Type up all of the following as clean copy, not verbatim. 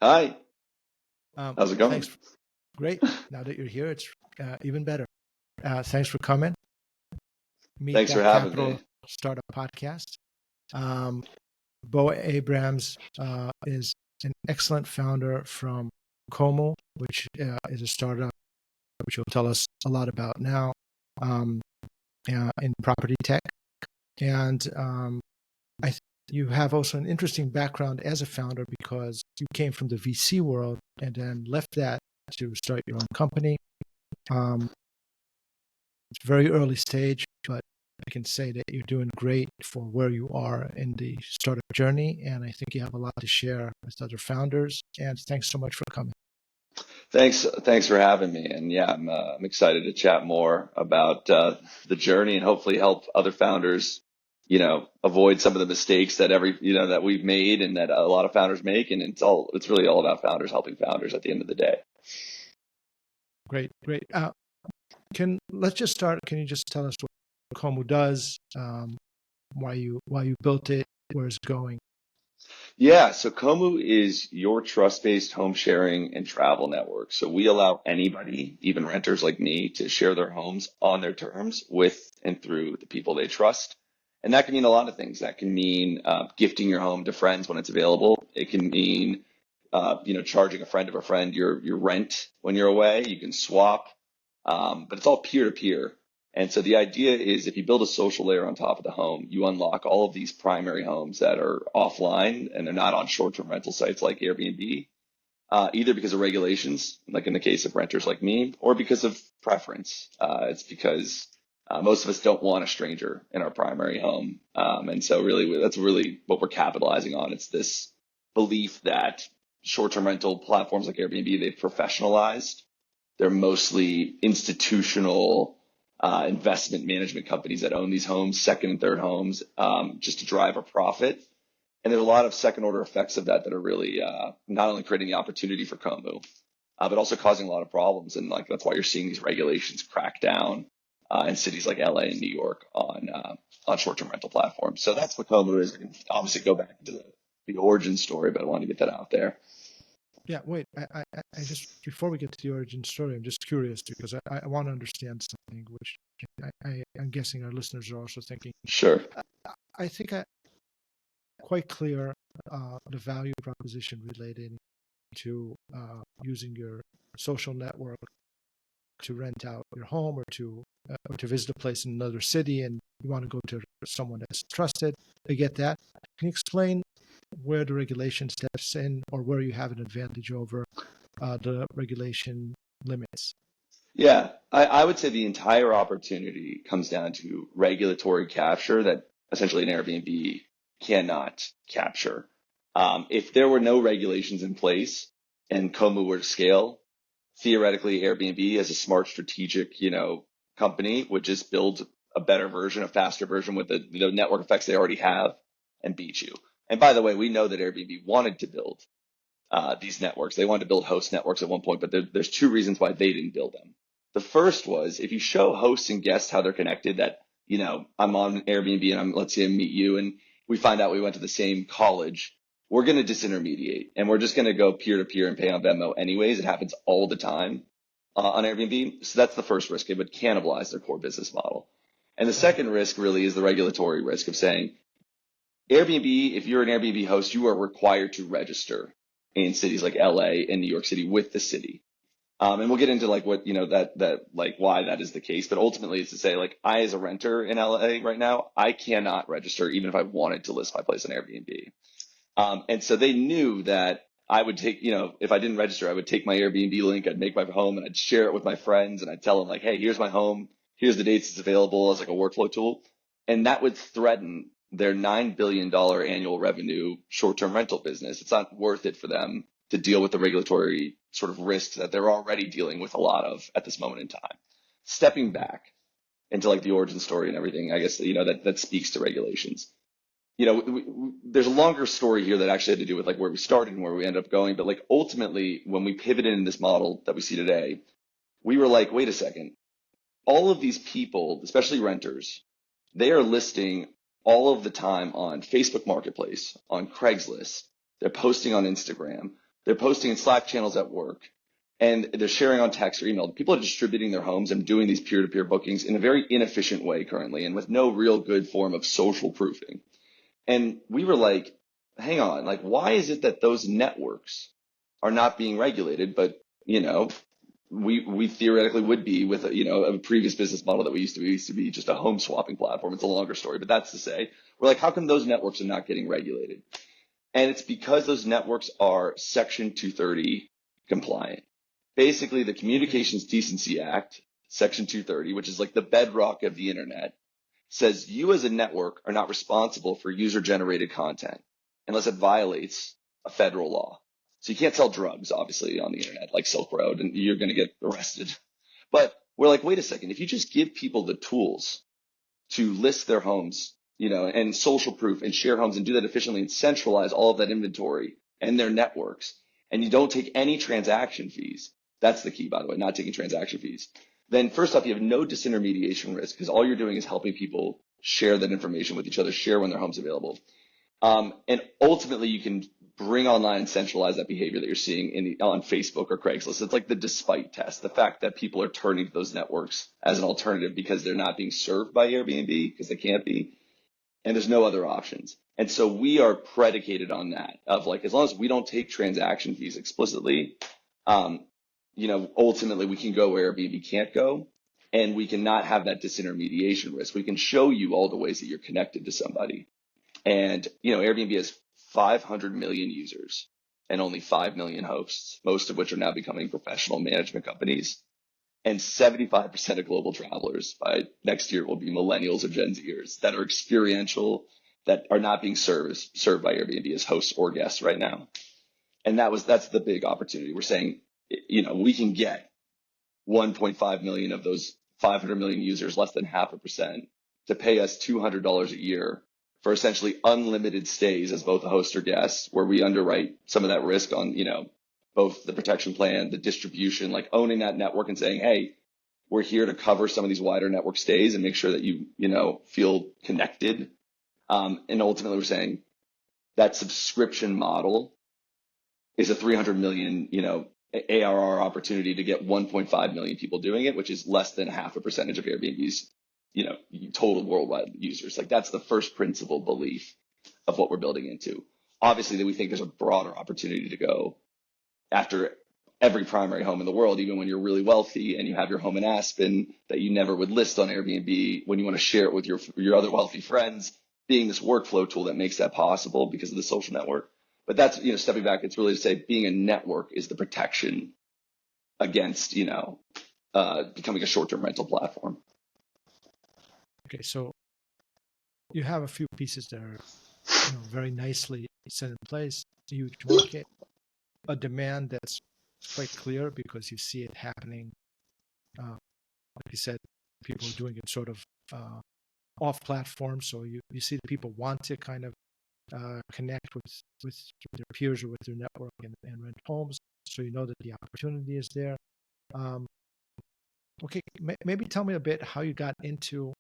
Hi, how's it going? Thanks. Great. Now that you're here, it's even better. Thanks for coming. Thanks for having Meet.Capital me. Startup Podcast. Um, Bo Abrams is an excellent founder from Kommu, which is a startup which you'll tell us a lot about now um, in property tech. And you have also an interesting background as a founder because you came from the VC world and then left that to start your own company. It's very early stage, but I can say that you're doing great for where you are in the startup journey. And I think you have a lot to share with other founders. And thanks so much for coming. Thanks for having me. And yeah, I'm excited to chat more about the journey and hopefully help other founders, avoid some of the mistakes that that we've made and that a lot of founders make. And it's really all about founders helping founders at the end of the day. Great, great. Let's just start. Can you just tell us what Kommu does, why you built it, where it's going? Yeah, so Komu is your trust-based home sharing and travel network. So we allow anybody, even renters like me, to share their homes on their terms with and through the people they trust. And that can mean a lot of things. That can mean gifting your home to friends when it's available. It can mean charging a friend of a friend your rent when you're away. You can swap, but it's all peer to peer. And so the idea is if you build a social layer on top of the home, you unlock all of these primary homes that are offline and they're not on short-term rental sites like Airbnb, either because of regulations, like in the case of renters like me, or because of preference. It's because most of us don't want a stranger in our primary home. And so really, that's really what we're capitalizing on. It's this belief that short-term rental platforms like Airbnb, they've professionalized. They're mostly institutional investment management companies that own these homes, second and third homes, just to drive a profit. And there's a lot of second order effects of that are really not only creating the opportunity for kommu, but also causing a lot of problems. And like that's why you're seeing these regulations crack down in cities like LA and New York on short-term rental platforms. So that's what kommu is. I can obviously go back to the origin story, but I want to get that out there. Yeah, wait. I just before we get to the origin story, I'm just curious because I want to understand something, which I'm guessing our listeners are also thinking. Sure. I think quite clear the value proposition related to using your social network to rent out your home or to visit a place in another city, and you want to go to someone that's trusted. I get that. Can you explain where the regulation steps in or where you have an advantage over the regulation limits? Yeah, I would say the entire opportunity comes down to regulatory capture that essentially an Airbnb cannot capture. If there were no regulations in place and kommu were to scale, theoretically Airbnb as a smart strategic, company would just build a better version, a faster version with the network effects they already have and beat you. And by the way, we know that Airbnb wanted to build these networks. They wanted to build host networks at one point, but there's two reasons why they didn't build them. The first was if you show hosts and guests how they're connected, that, I'm on Airbnb and let's say I meet you and we find out we went to the same college, we're going to disintermediate and we're just going to go peer to peer and pay on Venmo anyways. It happens all the time on Airbnb. So that's the first risk. It would cannibalize their core business model. And the second risk really is the regulatory risk of saying, Airbnb, if you're an Airbnb host, you are required to register in cities like LA and New York City with the city. And we'll get into like what, like why that is the case. But ultimately it's to say like I, as a renter in LA right now, I cannot register even if I wanted to list my place on Airbnb. And so they knew that I would take, if I didn't register, I would take my Airbnb link, I'd make my home and I'd share it with my friends and I'd tell them like, hey, here's my home. Here's the dates it's available as like a workflow tool. And that would threaten their $9 billion annual revenue short-term rental business. It's not worth it for them to deal with the regulatory sort of risks that they're already dealing with a lot of at this moment in time. Stepping back into like the origin story and everything, I guess, that speaks to regulations. There's a longer story here that actually had to do with like where we started and where we ended up going. But like ultimately, when we pivoted in this model that we see today, we were like, wait a second, all of these people, especially renters, they are listing all of the time on Facebook Marketplace, on Craigslist. They're posting on Instagram. They're posting in Slack channels at work, and they're sharing on text or email. People are distributing their homes and doing these peer-to-peer bookings in a very inefficient way currently, and with no real good form of social proofing. And we were like, hang on, like, why is it that those networks are not being regulated, but, we theoretically would be with a previous business model that we used to be just a home swapping platform. It's a longer story, but that's to say, we're like, how come those networks are not getting regulated? And it's because those networks are Section 230 compliant. Basically, the Communications Decency Act, Section 230, which is like the bedrock of the internet, says you as a network are not responsible for user-generated content unless it violates a federal law. So you can't sell drugs, obviously, on the internet like Silk Road, and you're going to get arrested. But we're like, wait a second, if you just give people the tools to list their homes, and social proof and share homes and do that efficiently and centralize all of that inventory and their networks, and you don't take any transaction fees, that's the key, by the way, not taking transaction fees, then first off, you have no disintermediation risk because all you're doing is helping people share that information with each other, share when their home's available. And ultimately, you can bring online and centralize that behavior that you're seeing on Facebook or Craigslist. It's like the despite test, the fact that people are turning to those networks as an alternative because they're not being served by Airbnb because they can't be, and there's no other options. And so we are predicated on that of like, as long as we don't take transaction fees explicitly, ultimately we can go where Airbnb can't go, and we cannot have that disintermediation risk. We can show you all the ways that you're connected to somebody. And, Airbnb has 500 million users and only 5 million hosts, most of which are now becoming professional management companies. And 75% of global travelers by next year will be millennials or Gen Zers that are experiential, that are not being served by Airbnb as hosts or guests right now. And that's the big opportunity. We're saying, we can get 1.5 million of those 500 million users, less than 0.5%, to pay us $200 a year for essentially unlimited stays as both a host or guest, where we underwrite some of that risk on, both the protection plan, the distribution, like owning that network and saying, hey, we're here to cover some of these wider network stays and make sure that you feel connected. And ultimately, we're saying that subscription model is a 300 million, ARR opportunity to get 1.5 million people doing it, which is less than 0.5% of Airbnb's, total worldwide users. Like that's the first principle belief of what we're building into. Obviously, that we think there's a broader opportunity to go after every primary home in the world, even when you're really wealthy and you have your home in Aspen that you never would list on Airbnb when you want to share it with your other wealthy friends, being this workflow tool that makes that possible because of the social network. But that's, stepping back, it's really to say being a network is the protection against, becoming a short-term rental platform. Okay, so you have a few pieces that are, very nicely set in place. A huge market, a demand that's quite clear because you see it happening. Like you said, people are doing it sort of off platform, so you see the people want to kind of connect with their peers or with their network and rent homes, so you know that the opportunity is there. Okay, maybe tell me a bit how you got into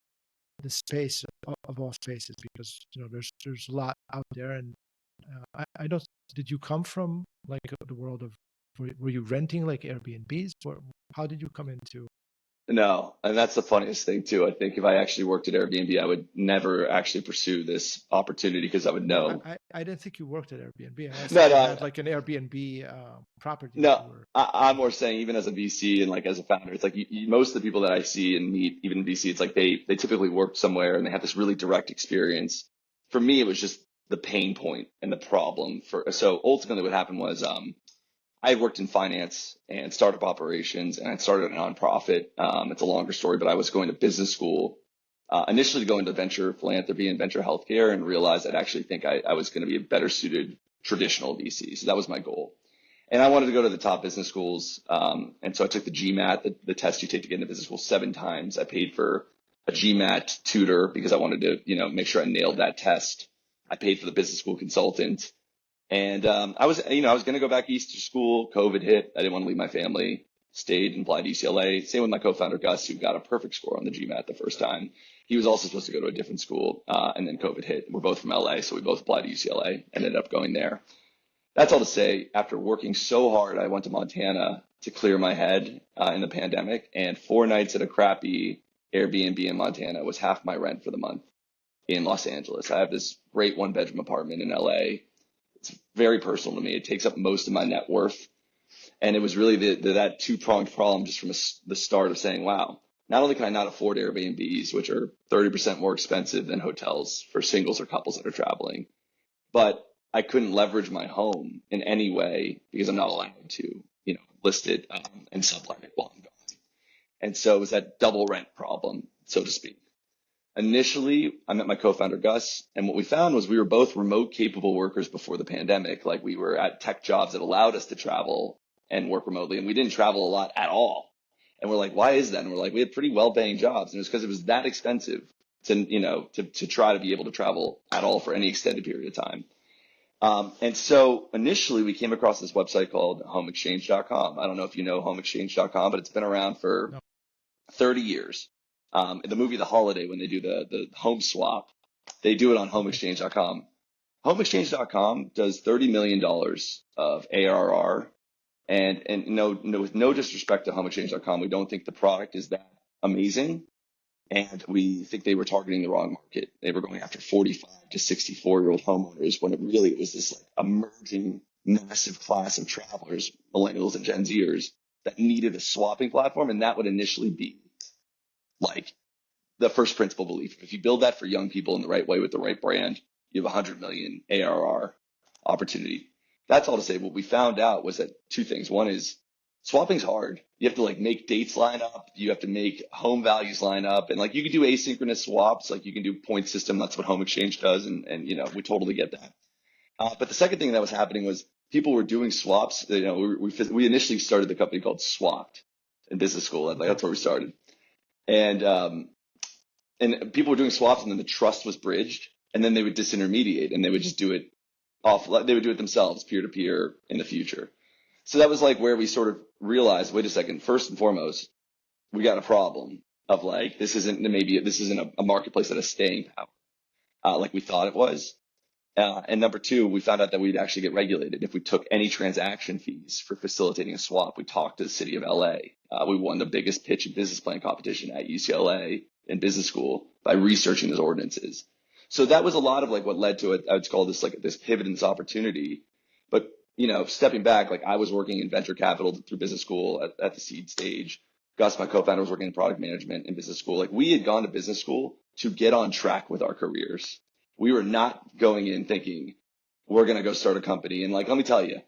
the space of all spaces, because there's a lot out there, and I don't. Did you come from like the world of? Were you renting like Airbnbs, or how did you come into? No, and that's the funniest thing too. I think if I actually worked at Airbnb, I would never actually pursue this opportunity because I would know. I didn't think you worked at Airbnb. I asked No, if you no, had like an Airbnb property that no. you were. I'm more saying even as a VC and like as a founder, it's like most of the people that I see and meet, even in VC, it's like they typically work somewhere and they have this really direct experience. For me, it was just the pain point and the problem. So ultimately, what happened was I had worked in finance and startup operations, and I started a nonprofit. It's a longer story, but I was going to business school initially to go into venture philanthropy and venture healthcare, and realized I'd actually think I was going to be a better suited traditional VC. So that was my goal. And I wanted to go to the top business schools. And so I took the GMAT, the test you take to get into business school, 7 times. I paid for a GMAT tutor because I wanted to, make sure I nailed that test. I paid for the business school consultant. And I was going to go back east to school. COVID hit. I didn't want to leave my family. Stayed and applied to UCLA. Same with my co-founder, Gus, who got a perfect score on the GMAT the first time. He was also supposed to go to a different school, and then COVID hit. We're both from LA, so we both applied to UCLA and ended up going there. That's all to say, after working so hard, I went to Montana to clear my head in the pandemic, and 4 nights at a crappy Airbnb in Montana was half my rent for the month in Los Angeles. I have this great one-bedroom apartment in LA. It's very personal to me. It takes up most of my net worth. And it was really that two-pronged problem just from the start of saying, wow, not only can I not afford Airbnbs, which are 30% more expensive than hotels for singles or couples that are traveling, but I couldn't leverage my home in any way because I'm not allowed to, list it and sublet it while I'm gone. And so it was that double rent problem, so to speak. Initially, I met my co-founder Gus, and what we found was we were both remote capable workers before the pandemic. Like we were at tech jobs that allowed us to travel and work remotely, and we didn't travel a lot at all. And we're like, why is that? And we're like, we had pretty well-paying jobs, and it was because it was that expensive to try to be able to travel at all for any extended period of time. And so initially we came across this website called homeexchange.com. I don't know if you know homeexchange.com, but it's been around for No. 30 years. In the movie The Holiday, when they do the home swap, they do it on Okay. homeexchange.com. Homeexchange.com does $30 million of ARR. And with no disrespect to homeexchange.com, we don't think the product is that amazing. And we think they were targeting the wrong market. They were going after 45 to 64-year-old homeowners when it was this like emerging massive class of travelers, millennials and Gen Zers, that needed a swapping platform. And that would initially be like the first principle belief. If you build that for young people in the right way with the right brand, you have 100 million ARR opportunity. That's all to say. What we found out was that two things. One is swapping's hard. You have to like make dates line up. You have to make home values line up. And like you can do asynchronous swaps, like you can do point system. That's what Home Exchange does. And we totally get that. But the second thing that was happening was people were doing swaps. We initially started the company called Swapped in business school. Like Okay. that's where we started. And people were doing swaps, and then the trust was bridged, and then they would disintermediate, and they would just do it they would do it themselves, peer to peer in the future. So that was like where we sort of realized, wait a second, first and foremost, we got a problem of like, this isn't a marketplace that has staying power, like we thought it was. And number two, we found out that we'd actually get regulated if we took any transaction fees for facilitating a swap. We talked to the city of LA. We won the biggest pitch and business plan competition at UCLA in business school by researching those ordinances. So that was a lot of like what led to it. I would call this like this pivot in this opportunity. But stepping back, like I was working in venture capital through business school at the seed stage. Gus, my co-founder, was working in product management in business school. Like we had gone to business school to get on track with our careers. We were not going in thinking we're going to go start a company. And like, let me tell you,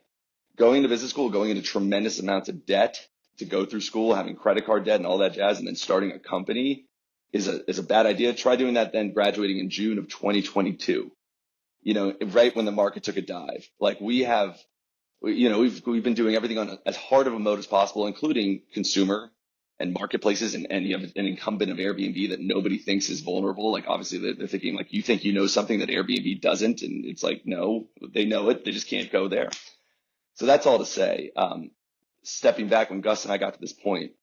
going to business school, going into tremendous amounts of debt to go through school, having credit card debt and all that jazz, and then starting a company is a bad idea. Try doing that then graduating in June of 2022, right when the market took a dive. Like we've been doing everything on as hard of a mode as possible, including consumer and marketplaces, and you have an incumbent of Airbnb that nobody thinks is vulnerable. Like obviously they're thinking like you think you know something that Airbnb doesn't, and it's like no, they know it, they just can't go there. So that's all to say. Stepping back, when Gus and I got to this point,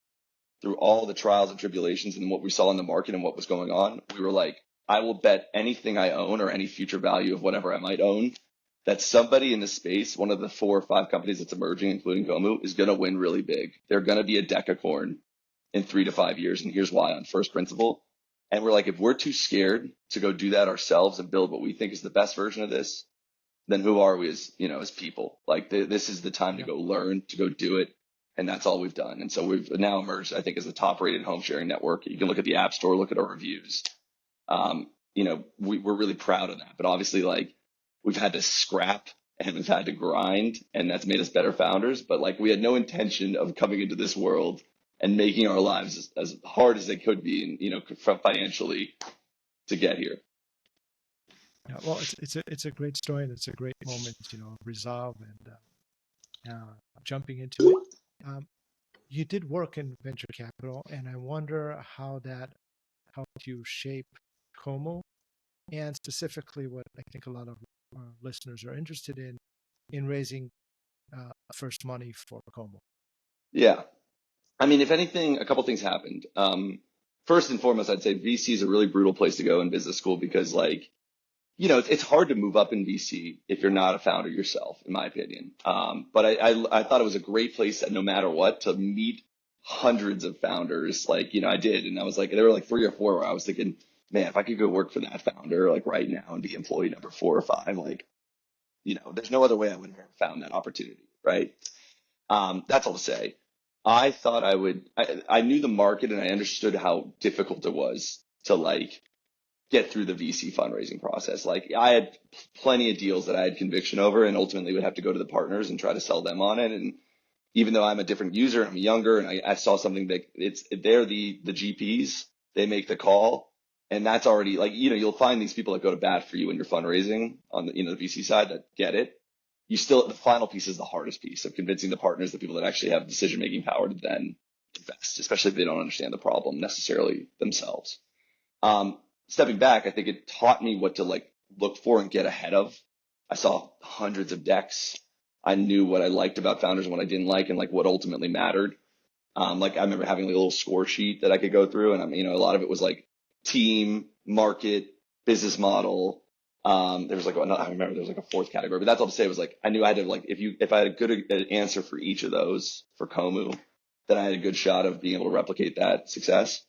through all the trials and tribulations and what we saw in the market and what was going on, we were like, I will bet anything I own or any future value of whatever I might own that somebody in this space, one of the 4 or 5 companies that's emerging, including Kommu, is going to win really big. They're going to be a decacorn in 3 to 5 years. And here's why on first principle. And we're like, if we're too scared to go do that ourselves and build what we think is the best version of this, then who are we as people? Like this is the time to Yeah. go learn, to go do it. And that's all we've done. And so we've now emerged, I think, as the top rated home sharing network. You can look at the app store, look at our reviews. We're really proud of that, but obviously like we've had to scrap and we've had to grind, and that's made us better founders. But like we had no intention of coming into this world and making our lives as hard as they could be, and financially to get here. Yeah. Well, it's a great story, and it's a great moment, of resolve and jumping into it. Um, you did work in venture capital, and I wonder how that helped you shape Como, and specifically what I think a lot of listeners are interested in raising first money for Como. Yeah. I mean, if anything, a couple things happened. First and foremost, I'd say VC is a really brutal place to go in business school because like it's hard to move up in VC if you're not a founder yourself, in my opinion. But I thought it was a great place that no matter what to meet hundreds of founders. Like, I did. And I was like, there were like 3 or 4 where I was thinking, man, if I could go work for that founder like right now and be employee number 4 or 5, like, there's no other way I would have found that opportunity. Right. That's all to say. I thought I knew the market and I understood how difficult it was to like get through the VC fundraising process. Like I had plenty of deals that I had conviction over and ultimately would have to go to the partners and try to sell them on it. And even though I'm a different user and I'm younger and I saw something that they're the GPs, they make the call. And that's already like, you'll find these people that go to bat for you when you're fundraising on the, the VC side that get it. The final piece is the hardest piece of convincing the partners, the people that actually have decision-making power to then invest, especially if they don't understand the problem necessarily themselves. Stepping back, I think it taught me what to like look for and get ahead of. I saw hundreds of decks. I knew what I liked about founders and what I didn't like and like what ultimately mattered. Like I remember having like a little score sheet that I could go through and a lot of it was like team, market, business model. There was like, I remember there was like a fourth category, but that's all to say was like, I knew I had to like, if I had a good answer for each of those for kommu, then I had a good shot of being able to replicate that success.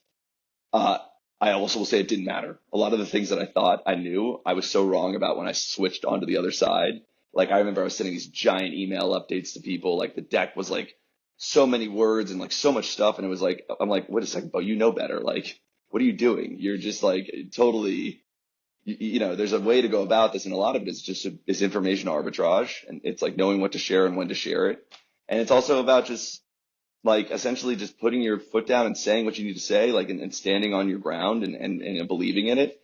I also will say it didn't matter. A lot of the things that I thought I knew, I was so wrong about when I switched onto the other side. Like I remember I was sending these giant email updates to people. Like the deck was like so many words and like so much stuff. And it was like, I'm like, wait a second, Bo, you know better. Like, what are you doing? You're just like totally, there's a way to go about this. And a lot of it is just is information arbitrage. And it's like knowing what to share and when to share it. And it's also about just like essentially just putting your foot down and saying what you need to say, like, and standing on your ground and believing in it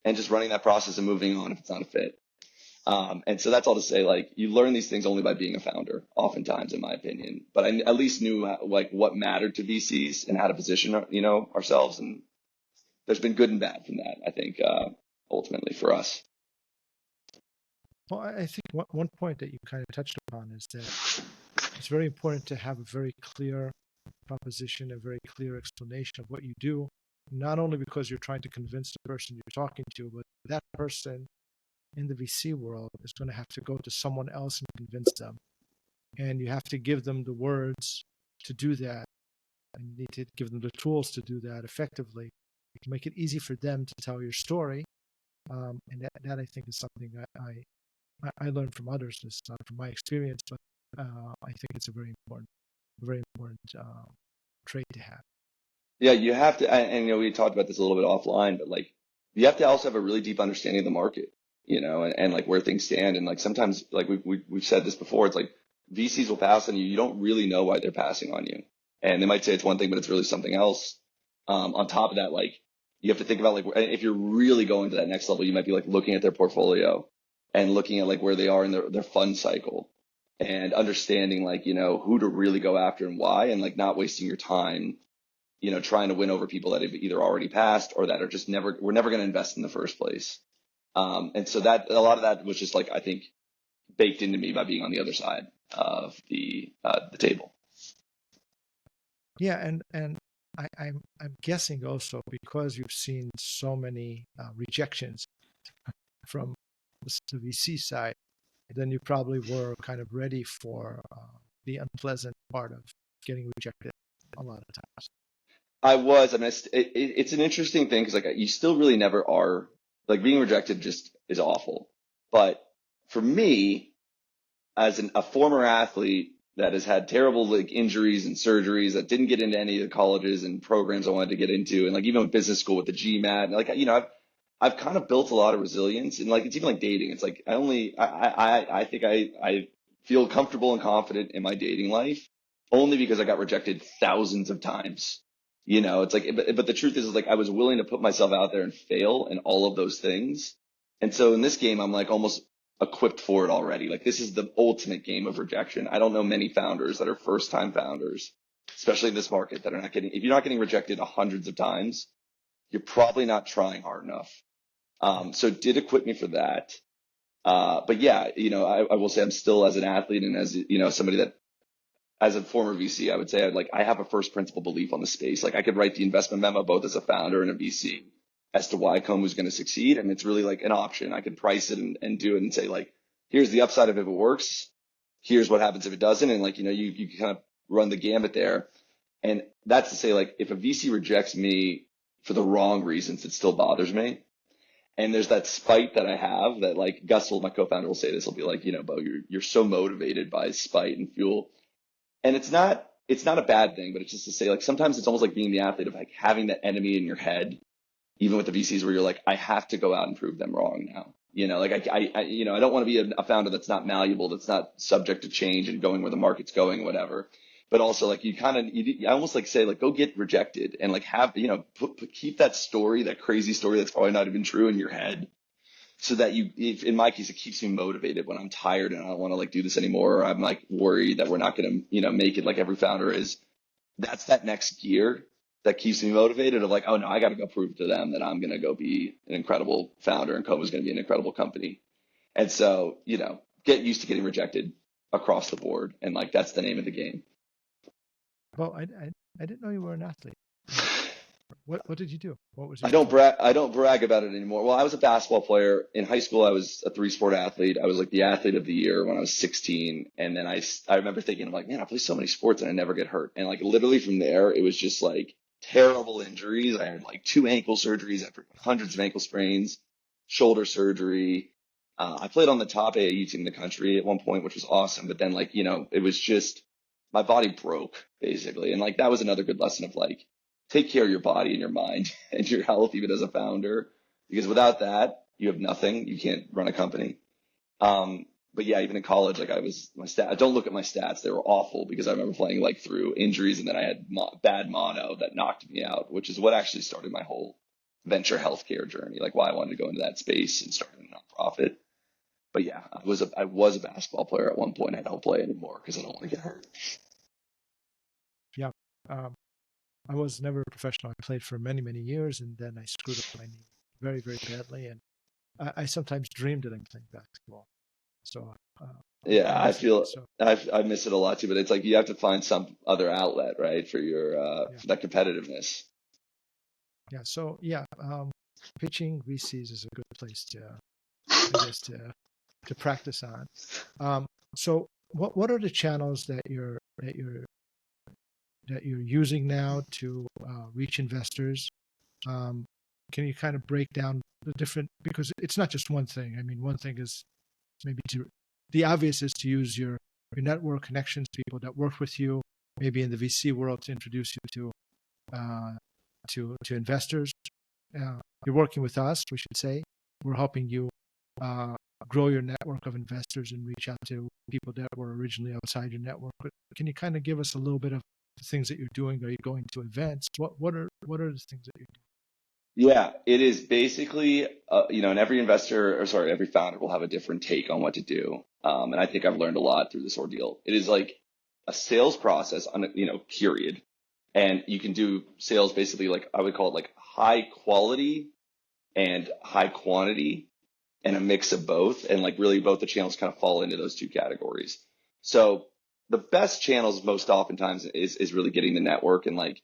and just running that process and moving on if it's not a fit. And so that's all to say, like, you learn these things only by being a founder, oftentimes, in my opinion. But I at least knew like what mattered to VCs and how to position, ourselves. And there's been good and bad from that, I think, ultimately for us. Well, I think one point that you kind of touched upon is that it's very important to have a very clear proposition, a very clear explanation of what you do, not only because you're trying to convince the person you're talking to, but that person in the VC world is going to have to go to someone else and convince them. And you have to give them the words to do that. And you need to give them the tools to do that effectively, to make it easy for them to tell your story. And that I think is something I learned from others. It's not from my experience, but I think it's a very important trait to have. Yeah, you have to, and we talked about this a little bit offline, but like you have to also have a really deep understanding of the market, and like where things stand. And like sometimes, like we've said this before, it's like VCs will pass on you. You don't really know why they're passing on you, and they might say it's one thing, but it's really something else. On top of that, like you have to think about like if you're really going to that next level, you might be like looking at their portfolio and looking at like where they are in their fund cycle and understanding like, who to really go after and why, and like not wasting your time, trying to win over people that have either already passed or that are just we're never going to invest in the first place. And so that a lot of that was just like, I think baked into me by being on the other side of the table. Yeah. And I'm guessing also because you've seen so many rejections from the VC side, then you probably were kind of ready for the unpleasant part of getting rejected a lot of times. I was. I mean, it's an interesting thing because like you still really never are like being rejected just is awful. But for me, as a former athlete that has had terrible like injuries and surgeries that didn't get into any of the colleges and programs I wanted to get into, and like even with business school with the GMAT, and like I've kind of built a lot of resilience, and like it's even like dating. It's like I think I feel comfortable and confident in my dating life only because I got rejected thousands of times. It's like, but the truth is like I was willing to put myself out there and fail in all of those things. And so in this game, I'm like almost equipped for it already. Like this is the ultimate game of rejection. I don't know many founders that are first time founders, especially in this market, that are not getting, if you're not getting rejected hundreds of times, you're probably not trying hard enough. So it did equip me for that. But yeah, I will say I'm still as an athlete and as, somebody that as a former VC, I would say I have a first principle belief on the space. Like I could write the investment memo both as a founder and a VC as to why kommu is going to succeed. And it's really like an option. I could price it and do it and say like, here's the upside of if it works. Here's what happens if it doesn't. And like, you kind of run the gambit there. And that's to say like, if a VC rejects me for the wrong reasons, it still bothers me. And there's that spite that I have that like Gus will, my co-founder will say this, will be like, Bo, you're so motivated by spite and fuel. And it's not a bad thing, but it's just to say like, sometimes it's almost like being the athlete of like having that enemy in your head, even with the VCs where you're like, I have to go out and prove them wrong now. Like I don't want to be a founder that's not malleable, that's not subject to change and going where the market's going, whatever. But also like I almost like say like, go get rejected and like have, keep that story, that crazy story that's probably not even true in your head. So that if, in my case, it keeps me motivated when I'm tired and I don't want to like do this anymore, or I'm like worried that we're not going to, make it like every founder is. That's that next gear that keeps me motivated of like, oh no, I got to go prove to them that I'm going to go be an incredible founder and kommu is going to be an incredible company. And so, get used to getting rejected across the board. And like, that's the name of the game. Well, I didn't know you were an athlete. What did you do? What was your I don't brag about it anymore. Well, I was a basketball player in high school. I was a 3-sport athlete. I was like the athlete of the year when I was 16. And then I remember thinking, I'm like, man, I play so many sports and I never get hurt. And like literally from there, it was just like terrible injuries. I had like 2 ankle surgeries after hundreds of ankle sprains, shoulder surgery. I played on the top AAU team in the country at one point, which was awesome. But then like, it was just my body broke basically. And like, that was another good lesson of like, take care of your body and your mind and your health, even as a founder, because without that, you have nothing. You can't run a company. But yeah, even in college, like don't look at my stats. They were awful because I remember playing like through injuries and then I had bad mono that knocked me out, which is what actually started my whole venture healthcare journey, like why I wanted to go into that space and start a nonprofit. But yeah, I was a basketball player at one point. I don't play anymore because I don't want to get hurt. Yeah. I was never a professional. I played for many, many years, and then I screwed up my knee very, very badly. And I sometimes dreamed that I'm playing basketball. So yeah, I feel so. I miss it a lot too. But it's like you have to find some other outlet, right, for your for that competitiveness. Yeah. So yeah, pitching VCs is a good place to, I guess, to practice on. So what are the channels that you're using now to reach investors? Can you kind of break down the different, because it's not just one thing. I mean, one thing is maybe the obvious is to use your network connections, people that work with you, maybe in the VC world, to introduce you to investors. You're working with us, we should say. We're helping you grow your network of investors and reach out to people that were originally outside your network. But can you kind of give us a little bit of the things that you're doing? Are you going to events? What are the things that you're doing? Yeah, it is basically, and every founder will have a different take on what to do. And I think I've learned a lot through this ordeal. It is like a sales process on, period. And you can do sales basically like, I would call it like high quality and high quantity and a mix of both. And like really both the channels kind of fall into those 2 categories. So the best channels most oftentimes is really getting the network. And like,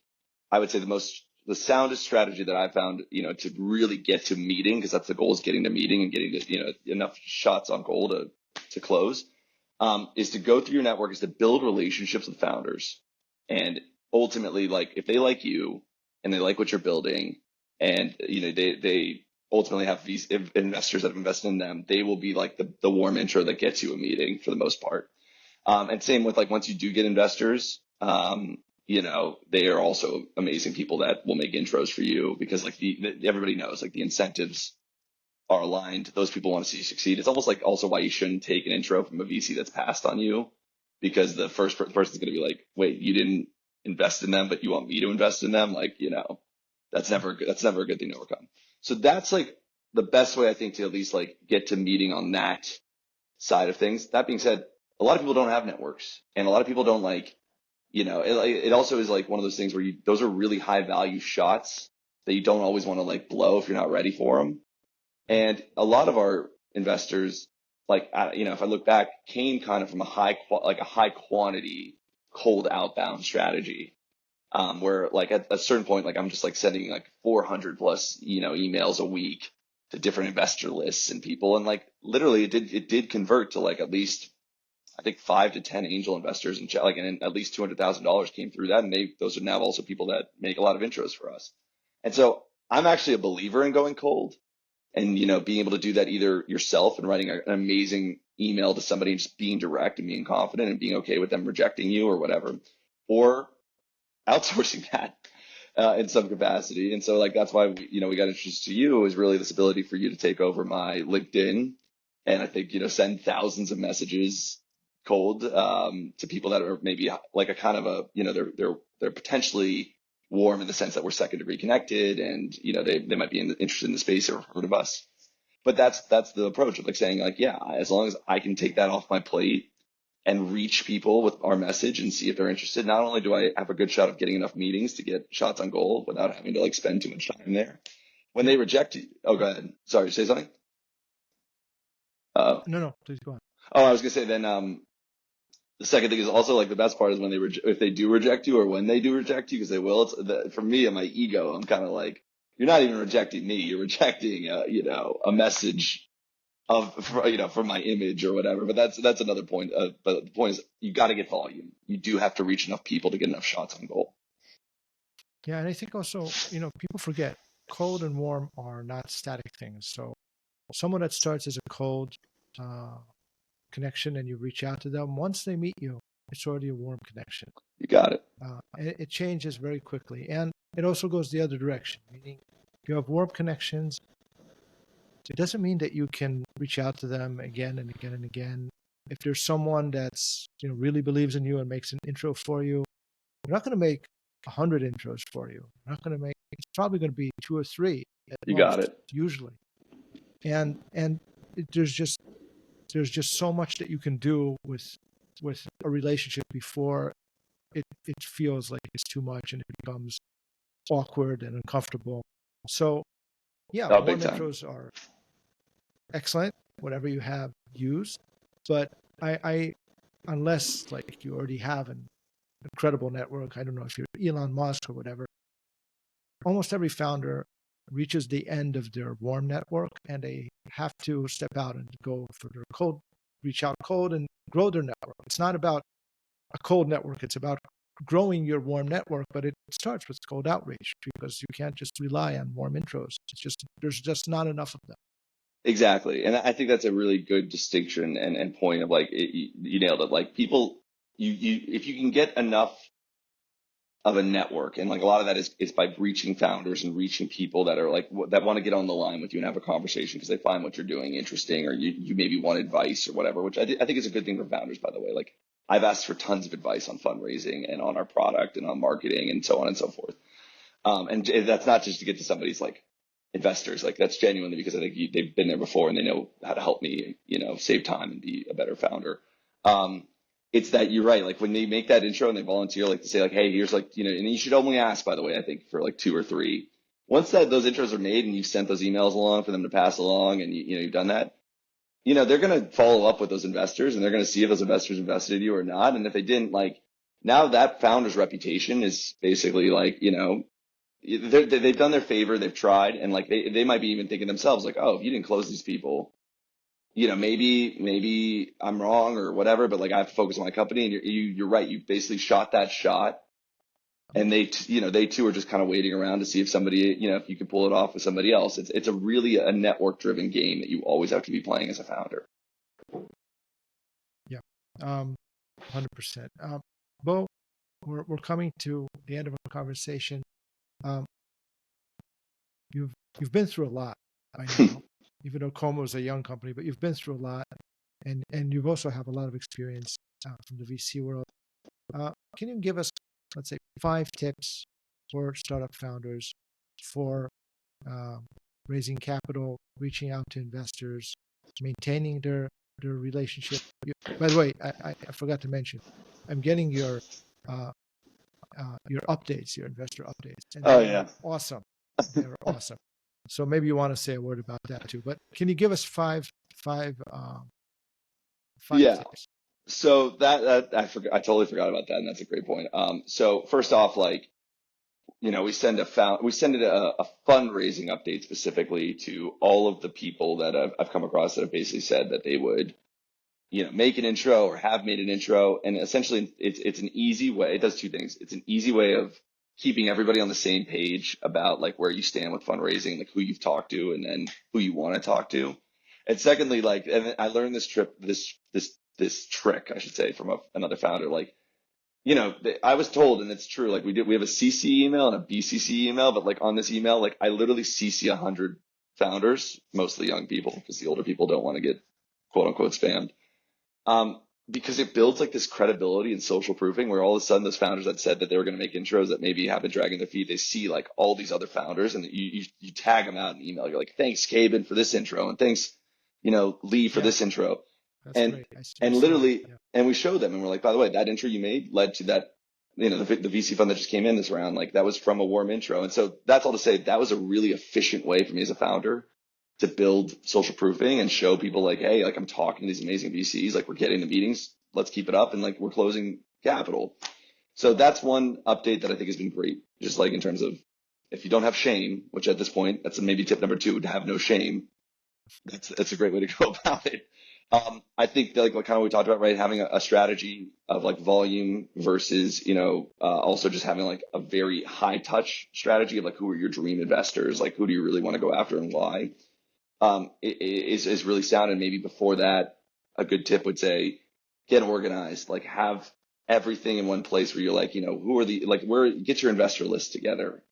I would say the soundest strategy that I found, to really get to meeting, because that's the goal, is getting to meeting and getting to, enough shots on goal to close, is to go through your network, is to build relationships with founders. And ultimately, like if they like you and they like what you're building and, they ultimately have these investors that have invested in them, they will be like the warm intro that gets you a meeting for the most part. And same with like, once you do get investors, they are also amazing people that will make intros for you because like everybody knows like the incentives are aligned. Those people want to see you succeed. It's almost like also why you shouldn't take an intro from a VC that's passed on you, because the first person's going to be like, wait, you didn't invest in them, but you want me to invest in them? Like, that's never a good thing to overcome. So that's like the best way I think to at least like get to meeting on that side of things. That being said, a lot of people don't have networks and a lot of people don't like, it also is like one of those things where those are really high value shots that you don't always want to like blow if you're not ready for them. And a lot of our investors, like, if I look back, came kind of from a high quantity cold outbound strategy. where like at a certain point, like I'm just like sending like 400 plus, emails a week to different investor lists and people. And like literally it did convert to like at least, I think 5 to 10 angel investors and like, and at least $200,000 came through that. And those are now also people that make a lot of intros for us. And so I'm actually a believer in going cold and, being able to do that either yourself and writing an amazing email to somebody and just being direct and being confident and being okay with them rejecting you or whatever, or outsourcing that in some capacity. And so like that's why we got introduced to you, is really this ability for you to take over my LinkedIn and I think send thousands of messages cold to people that are maybe like a kind of a they're potentially warm in the sense that we're second degree connected and they might be interested in the space or heard of us. But that's the approach of like saying like, yeah, as long as I can take that off my plate and reach people with our message and see if they're interested. Not only do I have a good shot of getting enough meetings to get shots on goal without having to like spend too much time there. When they reject you, oh, go ahead. Sorry, say something. No, please go on. Oh, I was gonna say then. The second thing is also like the best part is when if they do reject you or when they do reject you, because they will. For me and my ego, I'm kind of like, you're not even rejecting me. You're rejecting a message from my image or whatever. But that's another point. But the point is, you got to get volume. You do have to reach enough people to get enough shots on goal. Yeah, and I think also, people forget cold and warm are not static things. So someone that starts as a cold connection and you reach out to them, once they meet you, it's already a warm connection. You got it. It changes very quickly. And it also goes the other direction, meaning you have warm connections. It doesn't mean that you can reach out to them again and again and again. If there's someone that's really believes in you and makes an intro for you, you're not going to make 100 intros for you. You're not going to make. It's probably going to be 2 or 3 at You most, got it. usually. And there's just so much that you can do with a relationship before it feels like it's too much and it becomes awkward and uncomfortable. So yeah, Oh, warm big time. intros are excellent, whatever you have used. But I unless like you already have an incredible network, I don't know if you're Elon Musk or whatever, almost every founder reaches the end of their warm network and they have to step out and go for their cold, reach out cold and grow their network. It's not about a cold network, it's about growing your warm network, but it starts with cold outreach because you can't just rely on warm intros. It's just, there's just not enough of them. Exactly. And I think that's a really good distinction and point of like, you nailed it. Like people, if you can get enough of a network, and like a lot of that is by reaching founders and reaching people that are like, that want to get on the line with you and have a conversation because they find what you're doing interesting, or you maybe want advice or whatever, which I think is a good thing for founders, by the way. Like I've asked for tons of advice on fundraising and on our product and on marketing and so on and so forth. And that's not just to get to somebody's like investors, like that's genuinely because I think they've been there before and they know how to help me, save time and be a better founder. It's that you're right. Like when they make that intro and they volunteer, like to say like, hey, here's like, and you should only ask, by the way, I think for like 2 or 3. Once those intros are made and you've sent those emails along for them to pass along and you've done that, they're going to follow up with those investors and they're going to see if those investors invested in you or not. And if they didn't, like now that founder's reputation is basically like, they've done their favor, they've tried, and like they might be even thinking themselves like, oh, if you didn't close these people, maybe I'm wrong or whatever, but like I have to focus on my company. And you're right, you basically shot that shot, and they too are just kind of waiting around to see if somebody, if you can pull it off with somebody else. It's a really a network driven game that you always have to be playing as a founder. Yeah, 100%. Bo, we're coming to the end of our conversation. You've been through a lot, I know, even though Como is a young company, but you've been through a lot, and you've also have a lot of experience from the VC world. Can you give us, let's say, 5 tips for startup founders for raising capital, reaching out to investors, maintaining their relationship? By the way, I forgot to mention, I'm getting your updates, your investor updates, and Oh they yeah, are awesome. They're awesome. So maybe you want to say a word about that too. But can you give us five yeah. tips? So that I totally forgot about that, and that's a great point. So first off, like we send a fundraising update specifically to all of the people that I've come across that have basically said that they would, make an intro or have made an intro. And essentially it's an easy way. It does two things. It's an easy way of keeping everybody on the same page about like where you stand with fundraising, like who you've talked to and then who you want to talk to. And secondly, like, and I learned this trick, I should say, from another founder, like, I was told, and it's true, like we have a CC email and a BCC email, but like on this email, like I literally CC 100 founders, mostly young people, because the older people don't want to get quote unquote spammed. Because it builds like this credibility and social proofing where all of a sudden those founders that said that they were going to make intros that maybe have been dragging their feet, they see like all these other founders and you tag them out in email. You're like, thanks, Caben, for this intro, and thanks, Lee for Yeah, this intro. that's And great. and We saw that. literally, Yeah. and we show them and we're like, by the way, that intro you made led to that, the VC fund that just came in this round, like that was from a warm intro. And so that's all to say that was a really efficient way for me as a founder to build social proofing and show people like, hey, like I'm talking to these amazing VCs, like we're getting the meetings, let's keep it up, and like we're closing capital. So that's one update that I think has been great. Just like in terms of if you don't have shame, which at this point, that's maybe tip number 2, to have no shame. That's a great way to go about it. I think that, like what kind of we talked about, right? Having a strategy of like volume versus, also just having like a very high touch strategy of like who are your dream investors, like who do you really want to go after and why, is really sound. And maybe before that, a good tip would say, get organized, like have everything in one place where you're like, who are the, like get your investor list together,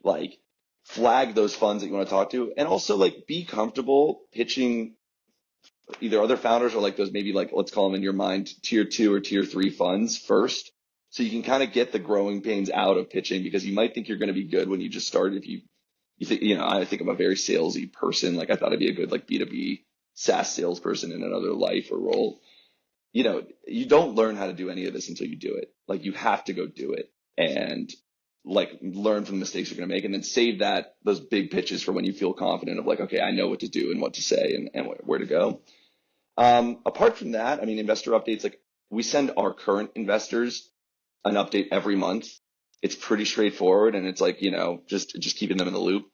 like flag those funds that you want to talk to, and also like be comfortable pitching either other founders or like those maybe like, let's call them in your mind, tier 2 or tier 3 funds first. So you can kind of get the growing pains out of pitching because you might think you're going to be good when you just start. If you think, I think I'm a very salesy person. Like I thought I'd be a good like B2B SaaS salesperson in another life or role. You don't learn how to do any of this until you do it. Like you have to go do it and like learn from the mistakes you're going to make and then save those big pitches for when you feel confident of like, okay, I know what to do and what to say and where to go. Apart from that, I mean, investor updates, like we send our current investors an update every month. It's pretty straightforward and it's like, just keeping them in the loop.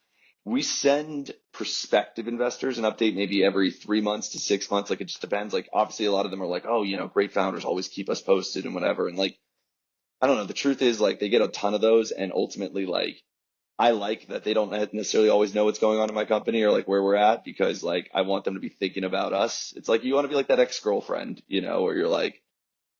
We send prospective investors an update maybe every 3 months to 6 months. Like it just depends. Like obviously a lot of them are like, oh, great founders always keep us posted and whatever. And like, I don't know. The truth is like they get a ton of those and ultimately like I like that they don't necessarily always know what's going on in my company or like where we're at because like I want them to be thinking about us. It's like you want to be like that ex-girlfriend, where you're like,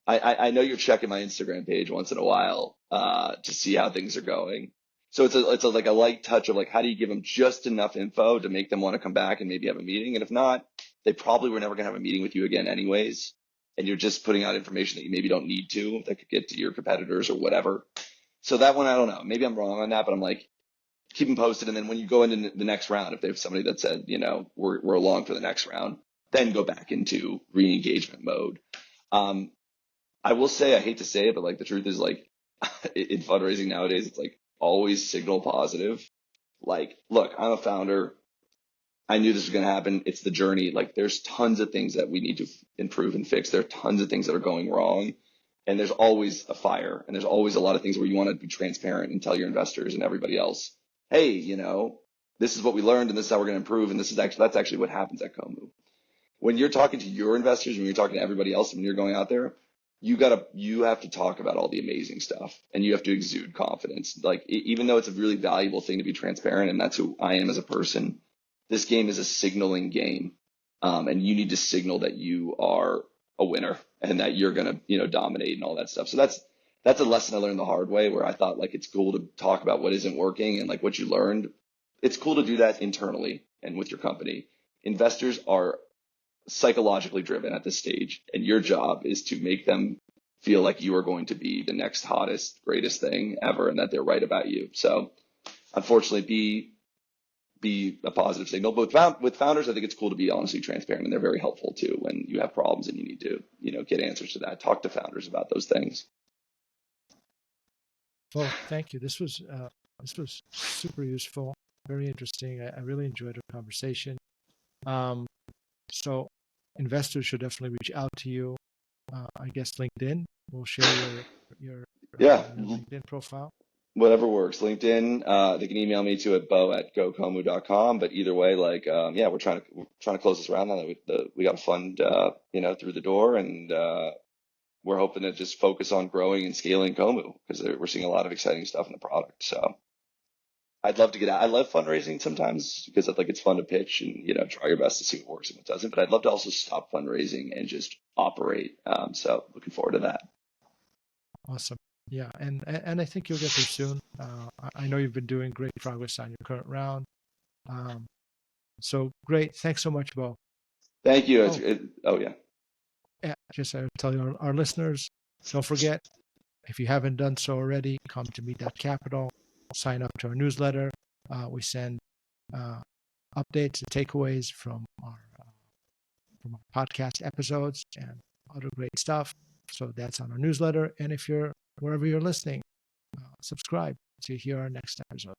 I know you're checking my Instagram page once in a while to see how things are going. So it's like a light touch of like how do you give them just enough info to make them want to come back and maybe have a meeting, and if not, they probably were never gonna have a meeting with you again anyways, and you're just putting out information that you maybe don't need to that could get to your competitors or whatever. So that one I don't know. Maybe I'm wrong on that, but I'm like keep them posted, and then when you go into the next round, if they have somebody that said we're along for the next round, then go back into re-engagement mode. Um, I will say, I hate to say it, but like the truth is like in fundraising nowadays, it's like always signal positive. Like, look, I'm a founder. I knew this was going to happen. It's the journey. Like there's tons of things that we need to improve and fix. There are tons of things that are going wrong. And there's always a fire and there's always a lot of things where you want to be transparent and tell your investors and everybody else, hey, this is what we learned and this is how we're going to improve. And that's actually what happens at Kommu. When you're talking to your investors, when you're talking to everybody else, when you're going out there, you have to talk about all the amazing stuff and you have to exude confidence. Like even though it's a really valuable thing to be transparent, and that's who I am as a person, this game is a signaling game. And you need to signal that you are a winner and that you're going to, dominate and all that stuff. So that's a lesson I learned the hard way, where I thought like it's cool to talk about what isn't working and like what you learned. It's cool to do that internally and with your company. Investors are psychologically driven at this stage, and your job is to make them feel like you are going to be the next hottest, greatest thing ever, and that they're right about you. So, unfortunately, be a positive signal. But with founders, I think it's cool to be honestly transparent, and they're very helpful too when you have problems and you need to, get answers to that. Talk to founders about those things. Well, thank you. This was super useful, very interesting. I really enjoyed our conversation. So investors should definitely reach out to you. I guess LinkedIn. We'll share your Yeah, LinkedIn profile. Whatever works. LinkedIn, they can email me to at bo@gokommu.com. But either way, like, yeah, we're trying to close this round now that we got a fund, through the door, and we're hoping to just focus on growing and scaling Kommu because we're seeing a lot of exciting stuff in the product. So I'd love to get out. I love fundraising sometimes because I think it's fun to pitch and try your best to see what works and what doesn't. But I'd love to also stop fundraising and just operate. So looking forward to that. Awesome. Yeah, and I think you'll get there soon. I know you've been doing great progress on your current round. Um, so great. Thanks so much, Bo. Thank you. Oh, Oh yeah. yeah, just I tell you, our listeners, don't forget, if you haven't done so already, come to Meet.Capital, sign up to our newsletter. We send updates and takeaways from our podcast episodes and other great stuff. So that's on our newsletter. And if you're wherever you're listening, subscribe to hear our next episode.